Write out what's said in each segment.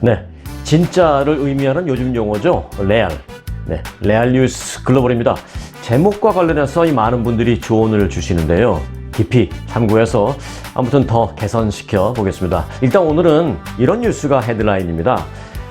네, 진짜를 의미하는 요즘 용어죠. 레알. 네, 레알 뉴스 글로벌입니다. 제목과 관련해서 이 많은 분들이 조언을 주시는데요. 깊이 참고해서 아무튼 더 개선시켜 보겠습니다. 일단 오늘은 이런 뉴스가 헤드라인입니다.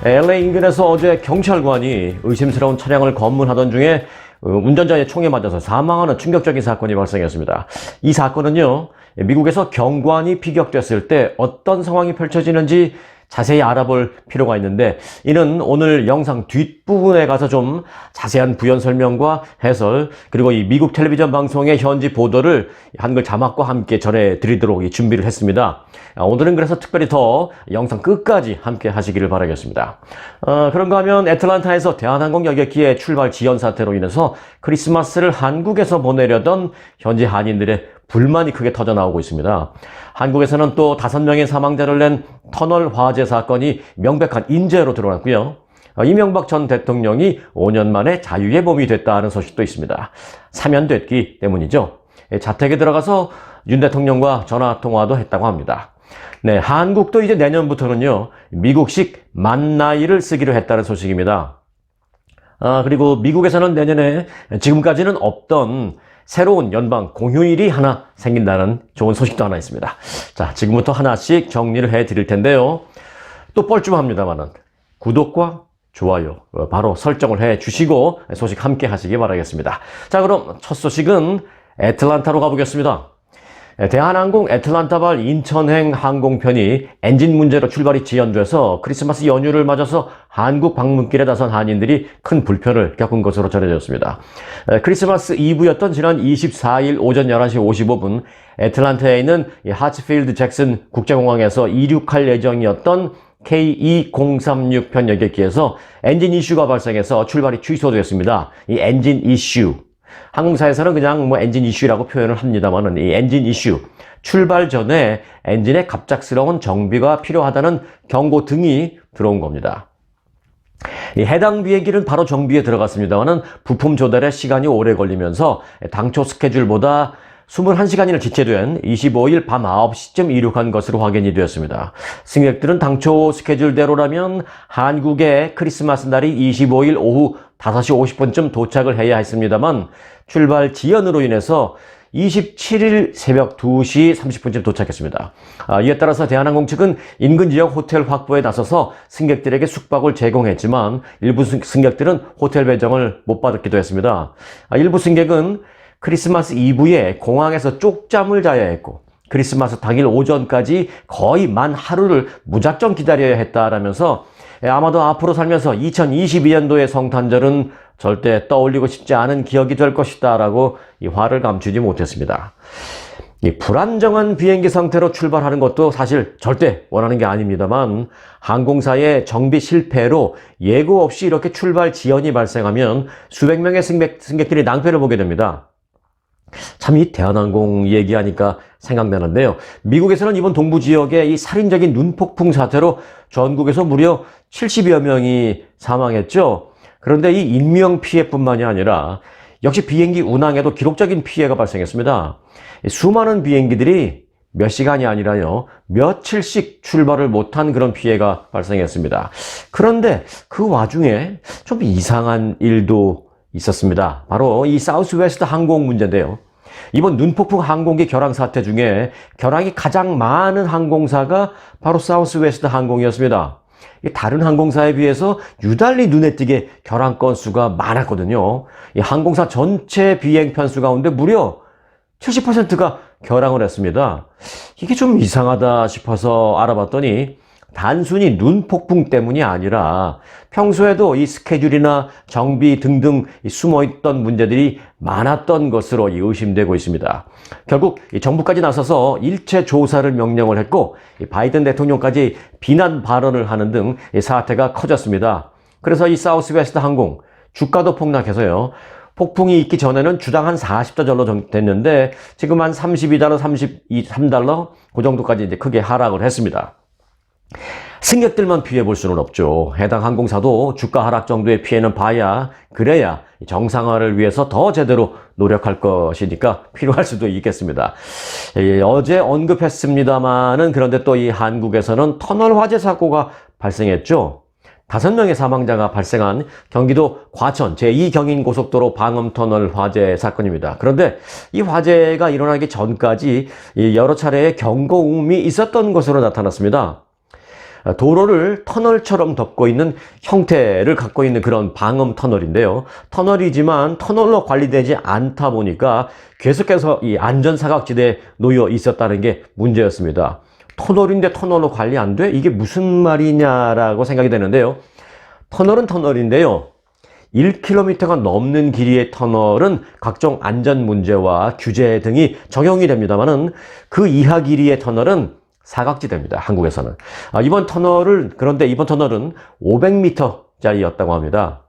LA 인근에서 어제 경찰관이 의심스러운 차량을 검문하던 중에 운전자의 총에 맞아서 사망하는 충격적인 사건이 발생했습니다. 이 사건은요, 미국에서 경관이 피격됐을 때 어떤 상황이 펼쳐지는지 자세히 알아볼 필요가 있는데, 이는 오늘 영상 뒷부분에 가서 좀 자세한 부연 설명과 해설, 그리고 이 미국 텔레비전 방송의 현지 보도를 한글 자막과 함께 전해드리도록 준비를 했습니다. 오늘은 그래서 특별히 더 영상 끝까지 함께 하시기를 바라겠습니다. 그런가 하면 애틀란타에서 대한항공 여객기의 출발 지연 사태로 인해서 크리스마스를 한국에서 보내려던 현지 한인들의 불만이 크게 터져나오고 있습니다. 한국에서는 또 5명의 사망자를 낸 터널 화재 사건이 명백한 인재로 드러났고요. 이명박 전 대통령이 5년 만에 자유의 몸이 됐다는 소식도 있습니다. 사면됐기 때문이죠. 자택에 들어가서 윤 대통령과 전화통화도 했다고 합니다. 네, 한국도 이제 내년부터는요, 미국식 만 나이를 쓰기로 했다는 소식입니다. 그리고 미국에서는 내년에 지금까지는 없던 새로운 연방 공휴일이 하나 생긴다는 좋은 소식도 하나 있습니다. 자, 지금부터 하나씩 정리를 해 드릴 텐데요. 또 뻘쭘합니다만은 구독과 좋아요 바로 설정을 해 주시고 소식 함께 하시기 바라겠습니다. 자, 그럼 첫 소식은 애틀란타로 가보겠습니다. 대한항공 애틀란타발 인천행 항공편이 엔진 문제로 출발이 지연돼서 크리스마스 연휴를 맞아서 한국 방문길에 나선 한인들이 큰 불편을 겪은 것으로 전해졌습니다. 크리스마스 이브였던 지난 24일 오전 11시 55분 애틀란타에 있는 하츠필드 잭슨 국제공항에서 이륙할 예정이었던 KE036편 여객기에서 엔진 이슈가 발생해서 출발이 취소됐습니다. 이 엔진 이슈, 항공사에서는 그냥 엔진 이슈라고 표현을 합니다만은, 이 엔진 이슈, 출발 전에 엔진에 갑작스러운 정비가 필요하다는 경고등이 들어온 겁니다. 이 해당 비행기는 바로 정비에 들어갔습니다만은 부품 조달에 시간이 오래 걸리면서 당초 스케줄보다 21시간이나 지체된 25일 밤 9시쯤 이륙한 것으로 확인이 되었습니다. 승객들은 당초 스케줄대로라면 한국의 크리스마스 날이 25일 오후 5시 50분쯤 도착을 해야 했습니다만 출발 지연으로 인해서 27일 새벽 2시 30분쯤 도착했습니다. 이에 따라서 대한항공 측은 인근 지역 호텔 확보에 나서서 승객들에게 숙박을 제공했지만 일부 승객들은 호텔 배정을 못 받기도 했습니다. 일부 승객은 크리스마스 이브에 공항에서 쪽잠을 자야 했고 크리스마스 당일 오전까지 거의 만 하루를 무작정 기다려야 했다라면서 아마도 앞으로 살면서 2022년도의 성탄절은 절대 떠올리고 싶지 않은 기억이 될 것이다 라고 이 화를 감추지 못했습니다. 이 불안정한 비행기 상태로 출발하는 것도 사실 절대 원하는 게 아닙니다만 항공사의 정비 실패로 예고 없이 이렇게 출발 지연이 발생하면 수백 명의 승객들이 낭패를 보게 됩니다. 참 이 대한항공 얘기하니까 생각나는데요. 미국에서는 이번 동부 지역의 이 살인적인 눈폭풍 사태로 전국에서 무려 70여 명이 사망했죠. 그런데 이 인명 피해뿐만이 아니라 역시 비행기 운항에도 기록적인 피해가 발생했습니다. 수많은 비행기들이 몇 시간이 아니라요, 며칠씩 출발을 못한 그런 피해가 발생했습니다. 그런데 그 와중에 좀 이상한 일도 있었습니다. 바로 이 사우스웨스트 항공 문제인데요. 이번 눈폭풍 항공기 결항 사태 중에 결항이 가장 많은 항공사가 바로 사우스웨스트 항공이었습니다. 다른 항공사에 비해서 유달리 눈에 띄게 결항 건수가 많았거든요. 이 항공사 전체 비행 편수 가운데 무려 70%가 결항을 했습니다. 이게 좀 이상하다 싶어서 알아봤더니 단순히 눈폭풍 때문이 아니라 평소에도 이 스케줄이나 정비 등등 숨어있던 문제들이 많았던 것으로 의심되고 있습니다. 결국 정부까지 나서서 일체 조사를 명령을 했고 바이든 대통령까지 비난 발언을 하는 등 사태가 커졌습니다. 그래서 이 사우스웨스트 항공 주가도 폭락해서요, 폭풍이 있기 전에는 주당 한 40달러 됐는데 지금 한 32달러, 33달러 그 정도까지 이제 크게 하락을 했습니다. 승객들만 피해 볼 수는 없죠. 해당 항공사도 주가 하락 정도의 피해는 봐야 그래야 정상화를 위해서 더 제대로 노력할 것이니까 필요할 수도 있겠습니다. 어제 언급했습니다마는 그런데 또 이 한국에서는 터널 화재 사고가 발생했죠. 5명의 사망자가 발생한 경기도 과천 제2경인고속도로 방음터널 화재 사건입니다. 그런데 이 화재가 일어나기 전까지 여러 차례의 경고음이 있었던 것으로 나타났습니다. 도로를 터널처럼 덮고 있는 형태를 갖고 있는 그런 방음 터널인데요. 터널이지만 터널로 관리되지 않다 보니까 계속해서 이 안전사각지대에 놓여 있었다는 게 문제였습니다. 터널인데 터널로 관리 안 돼? 이게 무슨 말이냐라고 생각이 되는데요. 터널은 터널인데요. 1km가 넘는 길이의 터널은 각종 안전 문제와 규제 등이 적용이 됩니다만은 그 이하 길이의 터널은 사각지대입니다. 한국에서는. 그런데 이번 터널은 500m짜리였다고 합니다.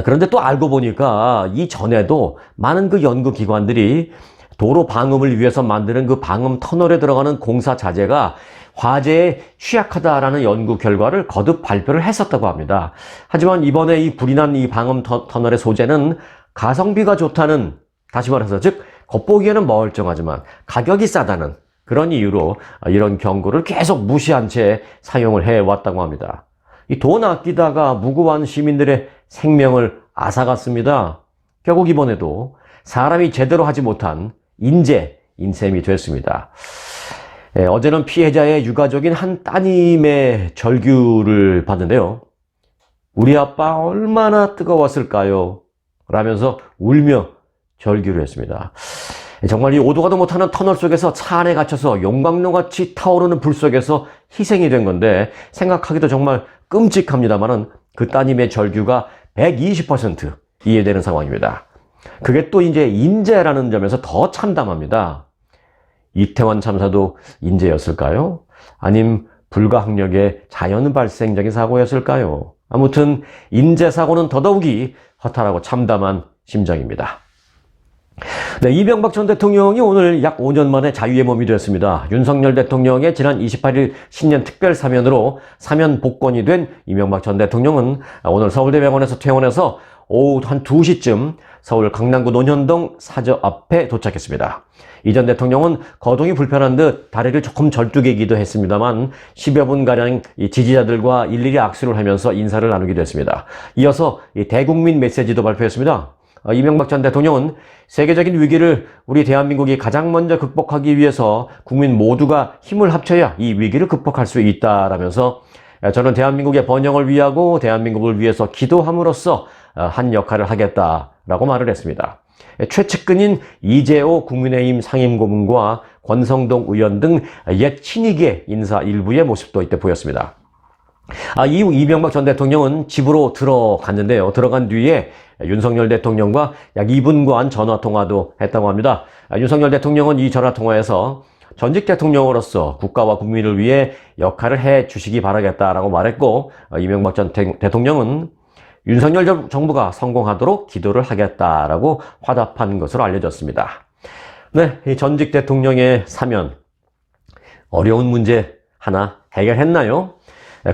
그런데 또 알고 보니까 이전에도 많은 그 연구기관들이 도로 방음을 위해서 만드는 그 방음 터널에 들어가는 공사 자재가 화재에 취약하다라는 연구 결과를 거듭 발표를 했었다고 합니다. 하지만 이번에 이 불이 난 이 방음 터널의 소재는 가성비가 좋다는, 다시 말해서 즉 겉보기에는 멀쩡하지만 가격이 싸다는 그런 이유로 이런 경고를 계속 무시한 채 사용을 해왔다고 합니다. 이 돈 아끼다가 무고한 시민들의 생명을 앗아갔습니다. 결국 이번에도 사람이 제대로 하지 못한 인셈이 됐습니다. 어제는 피해자의 유가족인 한 따님의 절규를 봤는데요. 우리 아빠 얼마나 뜨거웠을까요? 라면서 울며 절규를 했습니다. 정말 이 오도 가도 못하는 터널 속에서 차 안에 갇혀서 용광로같이 타오르는 불 속에서 희생이 된 건데 생각하기도 정말 끔찍합니다만은 그 따님의 절규가 120% 이해되는 상황입니다. 그게 또 이제 인재라는 점에서 더 참담합니다. 이태원 참사도 인재였을까요? 아님 불가항력의 자연 발생적인 사고였을까요? 아무튼 인재 사고는 더더욱이 허탈하고 참담한 심정입니다. 네, 이명박 전 대통령이 오늘 약 5년 만에 자유의 몸이 되었습니다. 윤석열 대통령의 지난 28일 신년 특별 사면으로 사면 복권이 된 이명박 전 대통령은 오늘 서울대병원에서 퇴원해서 오후 한 2시쯤 서울 강남구 논현동 사저 앞에 도착했습니다. 이 전 대통령은 거동이 불편한 듯 다리를 조금 절뚝이기도 했습니다만 10여 분가량 지지자들과 일일이 악수를 하면서 인사를 나누기도 했습니다. 이어서 대국민 메시지도 발표했습니다. 이명박 전 대통령은 세계적인 위기를 우리 대한민국이 가장 먼저 극복하기 위해서 국민 모두가 힘을 합쳐야 이 위기를 극복할 수 있다라면서 저는 대한민국의 번영을 위하고 대한민국을 위해서 기도함으로써 한 역할을 하겠다라고 말을 했습니다. 최측근인 이재호 국민의힘 상임고문과 권성동 의원 등 옛 친이계 인사 일부의 모습도 이때 보였습니다. 이후 이명박 전 대통령은 집으로 들어갔는데요. 들어간 뒤에 윤석열 대통령과 약 2분간 전화통화도 했다고 합니다. 윤석열 대통령은 이 전화통화에서 전직 대통령으로서 국가와 국민을 위해 역할을 해 주시기 바라겠다라고 말했고, 이명박 전 대통령은 윤석열 정부가 성공하도록 기도를 하겠다라고 화답한 것으로 알려졌습니다. 네, 이 전직 대통령의 사면, 어려운 문제 하나 해결했나요?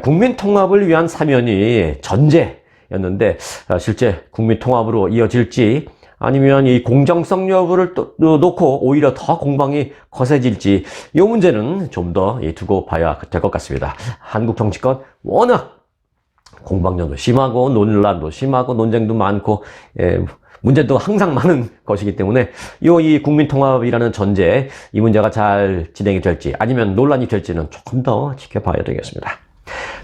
국민 통합을 위한 사면이 전제였는데 실제 국민 통합으로 이어질지 아니면 이 공정성 여부를 또 놓고 오히려 더 공방이 거세질지 이 문제는 좀 더 두고 봐야 될 것 같습니다. 한국 정치권 워낙 공방전도 심하고 논란도 심하고 논쟁도 많고 문제도 항상 많은 것이기 때문에 이 국민 통합이라는 전제, 이 문제가 잘 진행이 될지 아니면 논란이 될지는 조금 더 지켜봐야 되겠습니다.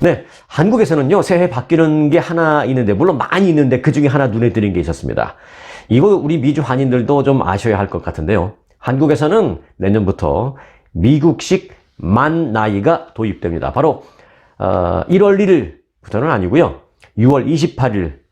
네, 한국에서는요 새해 바뀌는 게 하나 있는데, 물론 많이 있는데 그 중에 하나 눈에 띄는 게 있었습니다. 이거 우리 미주 한인들도 좀 아셔야 할 것 같은데요. 한국에서는 내년부터 미국식 만 나이가 도입됩니다. 바로 1월 1일부터는 아니고요. 6월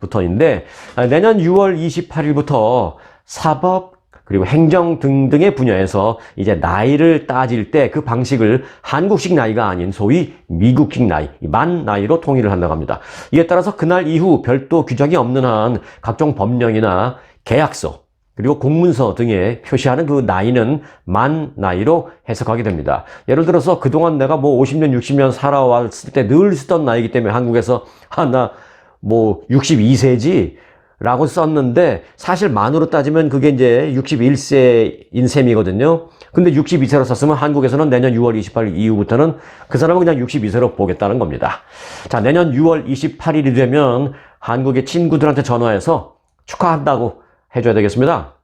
28일부터인데 내년 6월 28일부터 사법 그리고 행정 등등의 분야에서 이제 나이를 따질 때 그 방식을 한국식 나이가 아닌 소위 미국식 나이, 만 나이로 통일을 한다고 합니다. 이에 따라서 그날 이후 별도 규정이 없는 한 각종 법령이나 계약서, 그리고 공문서 등에 표시하는 그 나이는 만 나이로 해석하게 됩니다. 예를 들어서 그동안 내가 뭐 50년, 60년 살아왔을 때 늘 쓰던 나이기 때문에 한국에서 나 뭐 62세지 라고 썼는데 사실 만으로 따지면 그게 이제 61세인 셈이거든요. 근데 62세로 썼으면 한국에서는 내년 6월 28일 이후부터는 그 사람은 그냥 62세로 보겠다는 겁니다. 자, 내년 6월 28일이 되면 한국의 친구들한테 전화해서 축하한다고 해줘야 되겠습니다.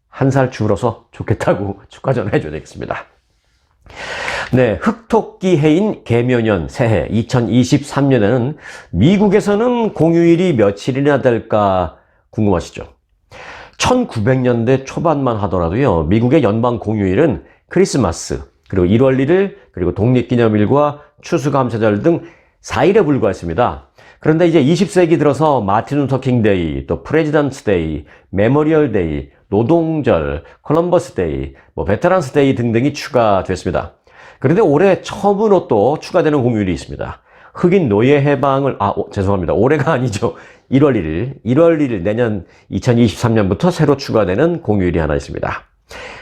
한 살 줄어서 좋겠다고 축하 전화해줘야 되겠습니다. 네, 흑토끼 해인 개묘년 새해 2023년에는 미국에서는 공휴일이 며칠이나 될까 궁금하시죠? 1900년대 초반만 하더라도요, 미국의 연방 공휴일은 크리스마스, 그리고 1월 1일, 그리고 독립기념일과 추수감사절 등 4일에 불과했습니다. 그런데 이제 20세기 들어서 마틴 루터 킹 데이, 또 프레지던트 데이, 메모리얼 데이, 노동절, 콜럼버스 데이, 베테랑스 데이 등등이 추가됐습니다. 그런데 올해 처음으로 또 추가되는 공휴일이 있습니다. 흑인 노예 해방을, 죄송합니다. 올해가 아니죠. 1월 1일 내년 2023년부터 새로 추가되는 공휴일이 하나 있습니다.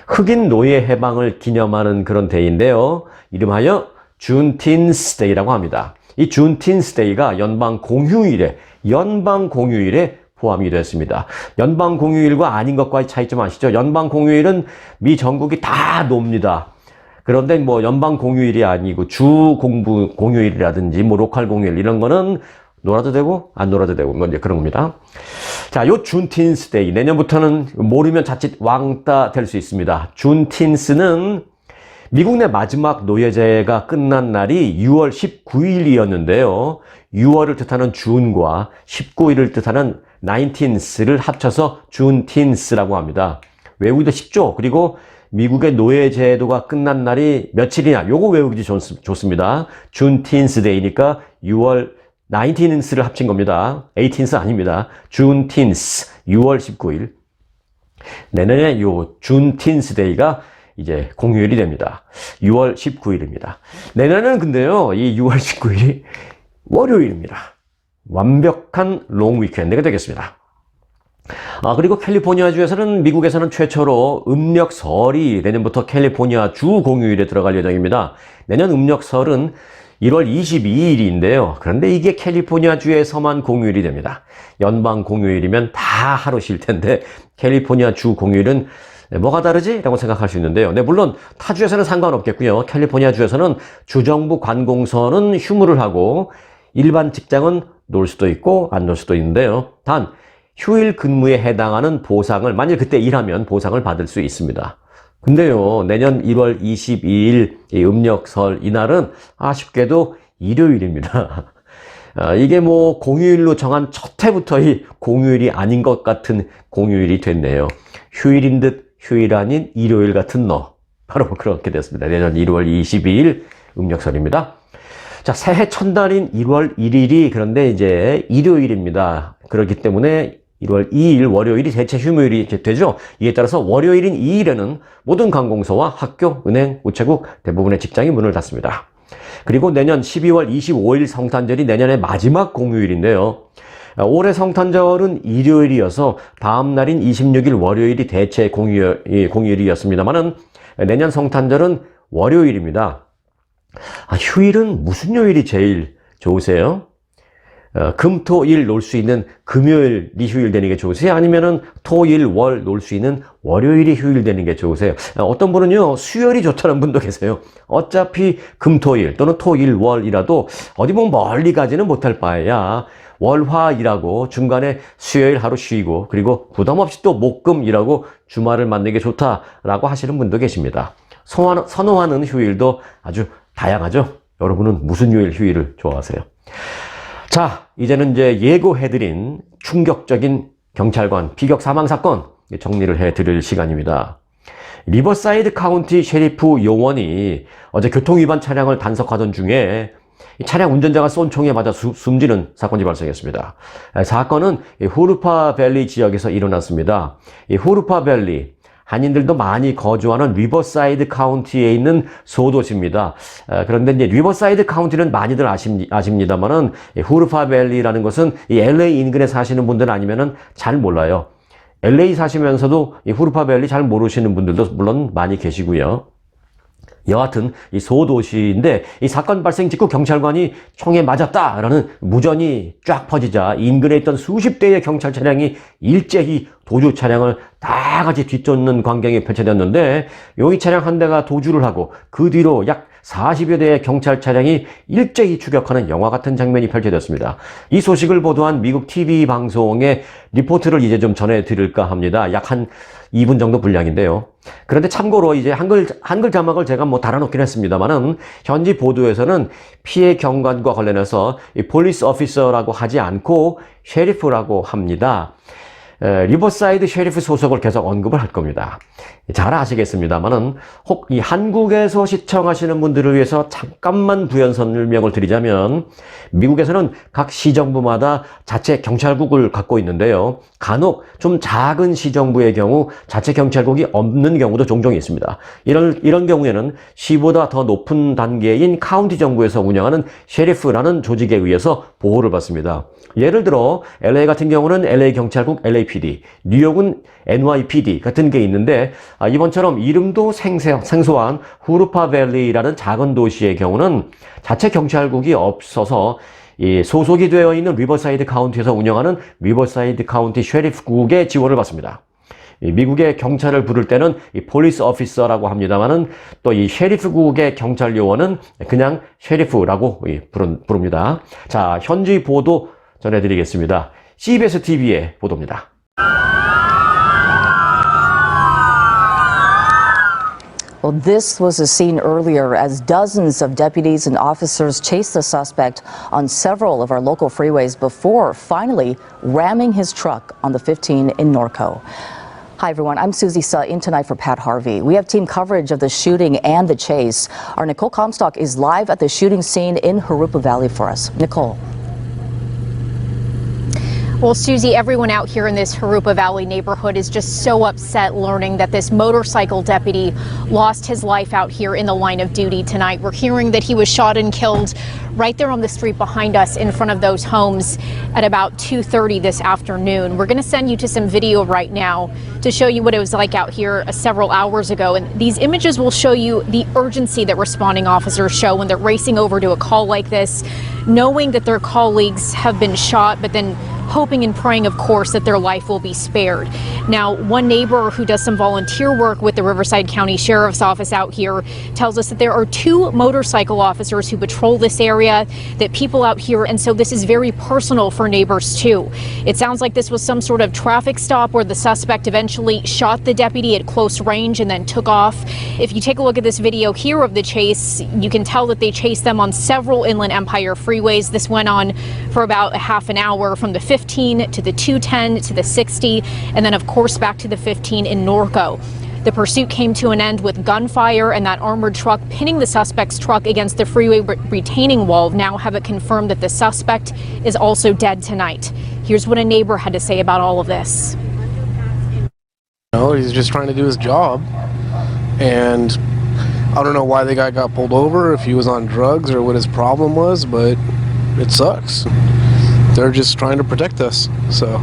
흑인 노예 해방을 기념하는 그런 데이인데요. 이름하여 준틴스 데이라고 합니다. 이 준틴스 데이가 연방 공휴일에 포함이 됐습니다. 연방 공휴일과 아닌 것과의 차이점 아시죠? 연방 공휴일은 미 전국이 다 놉니다. 그런데 연방 공휴일이 아니고 주 공휴일이라든지 로컬 공휴일 이런 거는 놀아도 되고 안 놀아도 되고 이제 그런 겁니다. 자, 요 준틴스 데이 내년부터는 모르면 자칫 왕따 될 수 있습니다. 준틴스는 미국 내 마지막 노예제가 끝난 날이 6월 19일이었는데요. 6월을 뜻하는 준과 19일을 뜻하는 19th를 합쳐서 준틴스라고 합니다. 외우기도 쉽죠? 그리고 미국의 노예제도가 끝난 날이 며칠이냐? 요거 외우기 좋습니다. 준틴스 데이니까 6월 19th를 합친 겁니다. 18th 아닙니다. 준틴스 6월 19일. 내년에 요 준틴스 데이가 이제 공휴일이 됩니다. 6월 19일입니다. 내년에는 근데요, 이 6월 19일이 월요일입니다. 완벽한 롱 위켄드가 되겠습니다. 그리고 캘리포니아주에서는 미국에서는 최초로 음력설이 내년부터 캘리포니아 주 공휴일에 들어갈 예정입니다. 내년 음력설은 1월 22일인데요. 그런데 이게 캘리포니아주에서만 공휴일이 됩니다. 연방 공휴일이면 다 하루 쉴 텐데 캘리포니아 주 공휴일은 뭐가 다르지? 라고 생각할 수 있는데요. 네, 물론 타주에서는 상관없겠고요. 캘리포니아주에서는 주정부 관공서는 휴무를 하고 일반 직장은 놀 수도 있고 안 놀 수도 있는데요. 단 휴일 근무에 해당하는 보상을 만일 그때 일하면 보상을 받을 수 있습니다. 근데요, 내년 1월 22일 음력설 이날은 아쉽게도 일요일입니다. 이게 공휴일로 정한 첫 해부터의 공휴일이 아닌 것 같은 공휴일이 됐네요. 휴일인 듯 휴일 아닌 일요일 같은 바로 그렇게 됐습니다. 내년 1월 22일 음력설입니다. 자, 새해 첫날인 1월 1일이 그런데 이제 일요일입니다. 그렇기 때문에 1월 2일 월요일이 대체 휴무일이 되죠. 이에 따라서 월요일인 2일에는 모든 관공서와 학교, 은행, 우체국 대부분의 직장이 문을 닫습니다. 그리고 내년 12월 25일 성탄절이 내년의 마지막 공휴일인데요. 올해 성탄절은 일요일이어서 다음 날인 26일 월요일이 대체 공휴일이었습니다만은 내년 성탄절은 월요일입니다. 휴일은 무슨 요일이 제일 좋으세요? 금, 토, 일 놀 수 있는 금요일이 휴일 되는 게 좋으세요? 아니면은 토, 일, 월 놀 수 있는 월요일이 휴일 되는 게 좋으세요? 어떤 분은요, 수요일이 좋다는 분도 계세요. 어차피 금, 토, 일 또는 토, 일, 월이라도 어디 멀리 가지는 못할 바에야 월, 화 일하고 중간에 수요일 하루 쉬고 그리고 부담 없이 또 목, 금 일하고 주말을 맞는 게 좋다라고 하시는 분도 계십니다. 선호하는 휴일도 아주 다양하죠? 여러분은 무슨 요일 휴일을 좋아하세요? 자, 이제는 이제 예고해드린 충격적인 경찰관 피격 사망 사건 정리를 해드릴 시간입니다. 리버사이드 카운티 셰리프 요원이 어제 교통위반 차량을 단속하던 중에 차량 운전자가 쏜 총에 맞아 숨지는 사건이 발생했습니다. 사건은 후르파 밸리 지역에서 일어났습니다. 이 후르파 밸리 한인들도 많이 거주하는 리버사이드 카운티에 있는 소도시입니다. 그런데 이제 리버사이드 카운티는 많이들 아십니다만은 후르파 밸리라는 것은 이 LA 인근에 사시는 분들 아니면은 잘 몰라요. LA 사시면서도 이 후르파밸리 잘 모르시는 분들도 물론 많이 계시고요. 여하튼 이 소도시인데 이 사건 발생 직후 경찰관이 총에 맞았다라는 무전이 쫙 퍼지자 인근에 있던 수십 대의 경찰 차량이 일제히 도주 차량을 다 같이 뒤쫓는 광경이 펼쳐졌는데 이 차량 한 대가 도주를 하고 그 뒤로 약 40여 대의 경찰 차량이 일제히 추격하는 영화 같은 장면이 펼쳐졌습니다. 이 소식을 보도한 미국 TV 방송의 리포트를 이제 좀 전해드릴까 합니다. 약 한 2분 정도 분량인데요. 그런데 참고로 이제 한글 자막을 제가 뭐 달아놓긴 했습니다만은 현지 보도에서는 피해 경관과 관련해서 이 폴리스 오피서라고 하지 않고 셰리프라고 합니다. 리버사이드 셰리프 소속을 계속 언급을 할 겁니다. 잘 아시겠습니다만은 혹 이 한국에서 시청하시는 분들을 위해서 잠깐만 부연 설명을 드리자면 미국에서는 각 시정부마다 자체 경찰국을 갖고 있는데요. 간혹 좀 작은 시정부의 경우 자체 경찰국이 없는 경우도 종종 있습니다. 이런 경우에는 시보다 더 높은 단계인 카운티 정부에서 운영하는 셰리프라는 조직에 의해서 보호를 받습니다. 예를 들어 LA 같은 경우는 LA 경찰국 LAPD, 뉴욕은 NYPD 같은 게 있는데 이번처럼 이름도 생소한 후르파밸리라는 작은 도시의 경우는 자체 경찰국이 없어서 소속이 되어 있는 리버사이드 카운티에서 운영하는 리버사이드 카운티 셰리프국의 지원을 받습니다. 미국의 경찰을 부를 때는 폴리스 오피서라고 합니다만은 또 이 셰리프국의 경찰 요원은 그냥 셰리프라고 부릅니다. 자, 현지 보도 전해드리겠습니다. CBS TV의 보도입니다. Well, this was a scene earlier as dozens of deputies and officers chased the suspect on several of our local freeways before finally ramming his truck on the 15 in Norco. Hi, everyone. I'm Susie Suh in tonight for Pat Harvey. We have team coverage of the shooting and the chase. Our Nicole Comstock is live at the shooting scene in Jurupa Valley for us. Nicole. Well, Susie, everyone out here in this Jurupa Valley neighborhood is just so upset learning that this motorcycle deputy lost his life out here in the line of duty tonight. We're hearing that he was shot and killed right there on the street behind us in front of those homes at about 2:30 this afternoon. We're going to send you to some video right now to show you what it was like out here several hours ago. And these images will show you the urgency that responding officers show when they're racing over to a call like this, knowing that their colleagues have been shot, but then hoping and praying, of course, that their life will be spared. Now, one neighbor who does some volunteer work with the Riverside County Sheriff's Office out here tells us that there are 2 motorcycle officers who patrol this area, that people out here, and so this is very personal for neighbors too. It sounds like this was some sort of traffic stop where the suspect eventually shot the deputy at close range and then took off. If you take a look at this video here of the chase, you can tell that they chased them on several Inland Empire freeways. This went on for about a half an hour from the 15 to the 210 to the 60, and then of course back to the 15 in Norco. The pursuit came to an end with gunfire and that armored truck pinning the suspect's truck against the freeway retaining wall. Now have it confirmed that the suspect is also dead tonight. Here's what a neighbor had to say about all of this. No, he's just trying to do his job, and I don't know why the guy got pulled over, if he was on drugs or what his problem was, but it sucks. They're just trying to protect us, so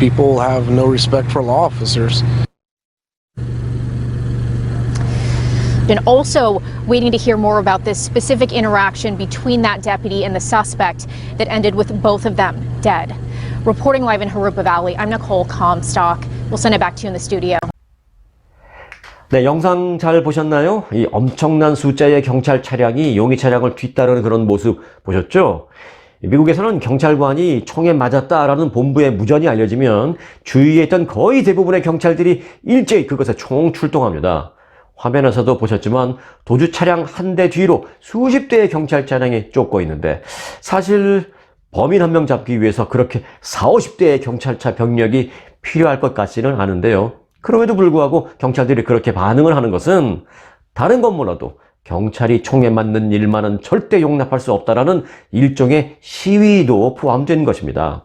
people have no respect for law officers. And also waiting to hear more about this specific interaction between that deputy and the suspect that ended with both of them dead. Reporting live in Jurupa Valley, I'm Nicole Comstock. We'll send it back to you in the studio. 네, 영상 잘 보셨나요? 이 엄청난 숫자의 경찰 차량이 용의 차량을 뒤따르는 그런 모습 보셨죠? 미국에서는 경찰관이 총에 맞았다라는 본부의 무전이 알려지면 주위에 있던 거의 대부분의 경찰들이 일제히 그것에 총출동합니다. 화면에서도 보셨지만 도주 차량 한 대 뒤로 수십 대의 경찰 차량이 쫓고 있는데 사실 범인 한 명 잡기 위해서 그렇게 40, 50대의 경찰차 병력이 필요할 것 같지는 않은데요. 그럼에도 불구하고 경찰들이 그렇게 반응을 하는 것은 다른 건 몰라도 경찰이 총에 맞는 일만은 절대 용납할 수 없다라는 일종의 시위도 포함된 것입니다.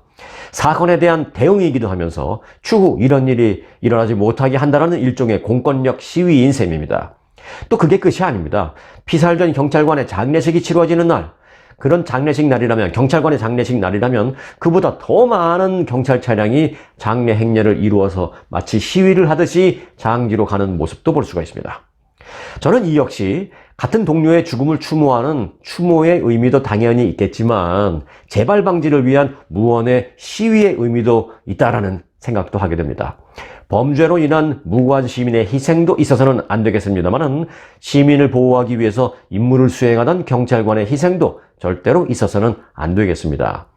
사건에 대한 대응이기도 하면서 추후 이런 일이 일어나지 못하게 한다는 일종의 공권력 시위인 셈입니다. 또 그게 끝이 아닙니다. 피살된 경찰관의 장례식이 치러지는 날, 그런 장례식 날이라면, 경찰관의 장례식 날이라면 그보다 더 많은 경찰 차량이 장례 행례를 이루어서 마치 시위를 하듯이 장지로 가는 모습도 볼 수가 있습니다. 저는 이 역시 같은 동료의 죽음을 추모하는 추모의 의미도 당연히 있겠지만 재발 방지를 위한 무언의 시위의 의미도 있다라는 생각도 하게 됩니다. 범죄로 인한 무고한 시민의 희생도 있어서는 안 되겠습니다만은 시민을 보호하기 위해서 임무를 수행하던 경찰관의 희생도 절대로 있어서는 안 되겠습니다.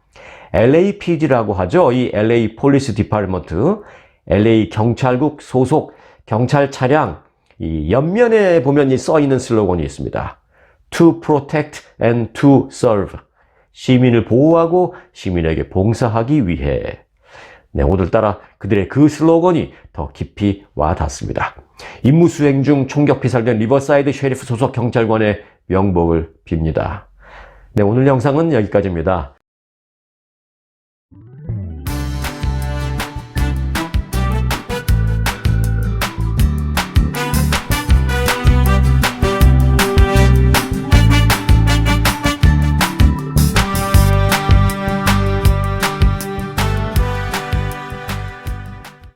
LAPD라고 하죠. 이 LA 폴리스 디파트먼트, LA 경찰국 소속 경찰 차량 이 옆면에 보면 이 써 있는 슬로건이 있습니다. To protect and to serve. 시민을 보호하고 시민에게 봉사하기 위해. 네, 오늘따라 그들의 그 슬로건이 더 깊이 와 닿습니다. 임무 수행 중 총격 피살된 리버사이드 셰리프 소속 경찰관의 명복을 빕니다. 네, 오늘 영상은 여기까지입니다.